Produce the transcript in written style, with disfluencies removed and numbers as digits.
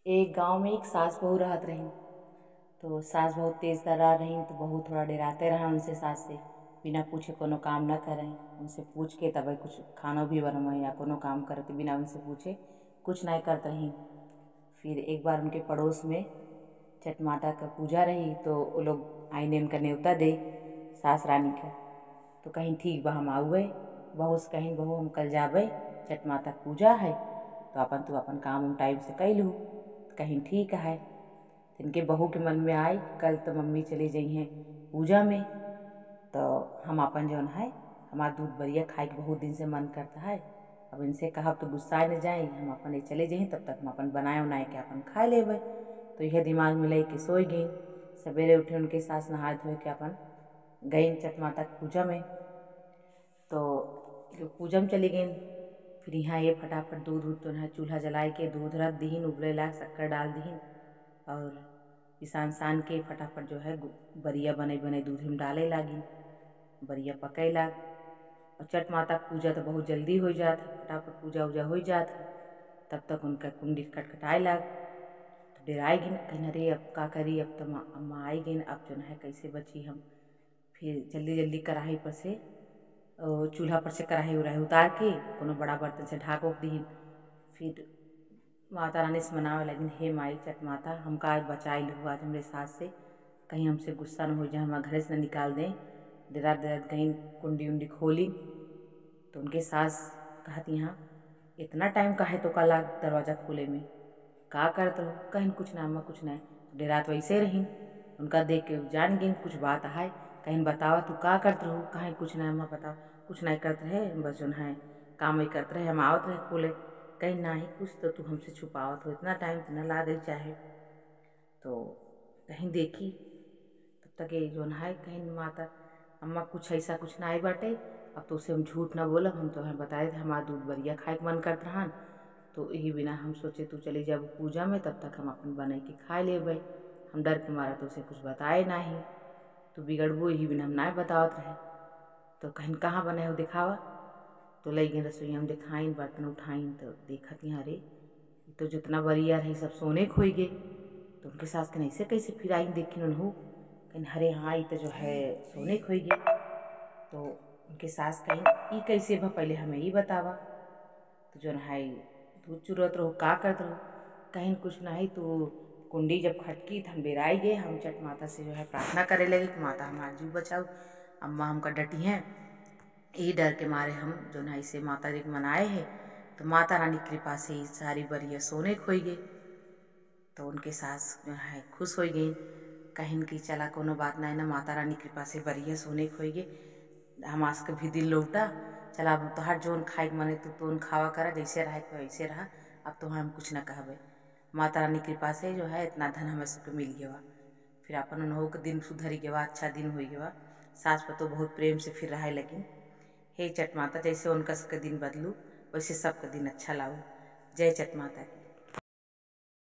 एक गांव में एक सास बहू रहत रही। तो सास बहुत तेज तर्रार रही, तो बहू थोड़ा डराते रहा उनसे। सास से बिना पूछे कोनो काम न करें, उनसे पूछ के तब कुछ खाना भी बनवाएं या कोनो काम करते बिना उनसे पूछे कुछ नहीं करते रही। फिर एक बार उनके पड़ोस में छठ माता का पूजा रही, तो वो लोग आईने उनका न्योता दे सास रानी का। तो कहीं ठीक बा हम आउे। बहू से कहीं बहू हम कल जाबे, छठ माता का पूजा है, तो अपन तू अपन काम उम टाइम से कैलू। कहीं ठीक है। तो इनके बहू के मन में आए कल तो मम्मी चली जाइ हैं पूजा में, तो हम अपन जौन है हमार दूध बरिया खाए के बहुत दिन से मन करता है। अब इनसे कहब तो गुस्सा न जाए, हम अपन ये चले जाइए, तब तक हम अपन बनाए उनाए के अपन खा लेबै। तो यह दिमाग में ले के सोई गई। सवेरे उठे उनके सास नहा धोए के अपन गई छठ माता की पूजा में। तो जो पूजा में चली गई, फिर यहाँ ये फटाफट दूध उध तो यहाँ चूल्हा जलाए के दूध रख दीन, उबले ला शक्कर डाल दीन और पिसान सान के फटाफट जो है बरिया बने बने दूध में डाले लागी। बरिया पके लाग। और छठ माता की पूजा तो बहुत जल्दी हो जात है, फटाफट पूजा उजा हो जात है। तब तक उनका कुंडी खटखटाए लाग। तो डराए गिन, कहीं अरे अब का करी, अब तो अम्मा आई गिन, अब जो है कैसे बची हम। फिर जल्दी जल्दी कढ़ाई पर से चूल्हा पर से कढ़ाई उड़ाई उतार के कोनो बड़ा बर्तन से ढाक ओक दीन। फिर माता रानी से मनावे लगिन, हे माई छठ माता, हमका आज बचाई लू आज हमरे सास से, कहीं हमसे गुस्सा न हो जाए, हमारे घर से न निकाल दें। डरात डरात गई कुंडी उंडी खोली। तो उनके सास कहती, यहाँ इतना टाइम काहे तो कल दरवाज़ा खोले में का करत रहो। कहीं कुछ ना अम्मा कुछ नहीं। तो डरात वैसे रही। उनका देख के जान गई कुछ बात है। कहीं बतावा तू का करत रहो। कहीं कुछ नहीं अम्मा बताओ, कुछ नहीं करते रहे, बस जो है काम ही करते रहे, हम आवत रहे खोले। कहीं ना ही कुछ तो तू हमसे छुपावत हो, इतना टाइम तो न लागे चाहे। तो कहीं देखी तब तक ये जो है कहीं माता अम्मा कुछ ऐसा कुछ ना आई बाटे। अब तो उसे हम झूठ ना बोलब, हम तो हमें बताए थे हमारा दूध बरिया खाए के मन करत रहन। तो यही बिना हम सोचे तू चली जाब पूजा में, तब तक हम अपन बना के खा लेबै। हम डर के मारा तो उसे कुछ बताए नहीं, तो बिगड़बो यही बिना हम ना बतावत रहे। तो कहीं कहाँ बने हो दिखावा। तो ले गए रसोईया में दिखाइन, बर्तन उठाइन, तो देखत यहाँ अरे ये तो जितना बरिया रही सब सोने खोई गए। तो उनके सास के ऐसे कैसे फिर आई देखी उन्हों, कहीं अरे हाँ ये तो जो है सोने खोई गए। तो उनके सास कहीं ई कैसे भा, पहले हमें ही बतावा। तो जो है दूध चुरत रहो का करत रहो। कहीं कुछ नहीं, तो कुंडी जब खटकी तो हम बेराई गए। हम छठ माता से जो है प्रार्थना करे लगे कि माता हमारा जीव बचाओ, अम्मा हमका डटी हैं। यही डर के मारे हम जो है इसे माता जी को मनाए हैं। तो माता रानी की कृपा से ही सारी बरिया सोने खोई गई। तो उनके सास जो है खुश हो गई, कहीं की चला कोनो बात नहीं ना, माता रानी की कृपा से बरिया सोने खोई गए। हमास के भी दिल लौटा, चला अब तो हर जोन खाए मने तू तो खावा करा, जैसे रहा वैसे रहा, अब तो हम कुछ न कहबे। माता रानी की कृपा से जो है इतना धन हमें सबके मिल गया। फिर अपन उन्हों के दिन सुधर गया, अच्छा दिन हो गया। सास पर तो बहुत प्रेम से फिर रहा। लेकिन हे छठ माता, जैसे उनका सबके दिन बदलू वैसे सबका दिन अच्छा लाऊ। जय छठ माता की।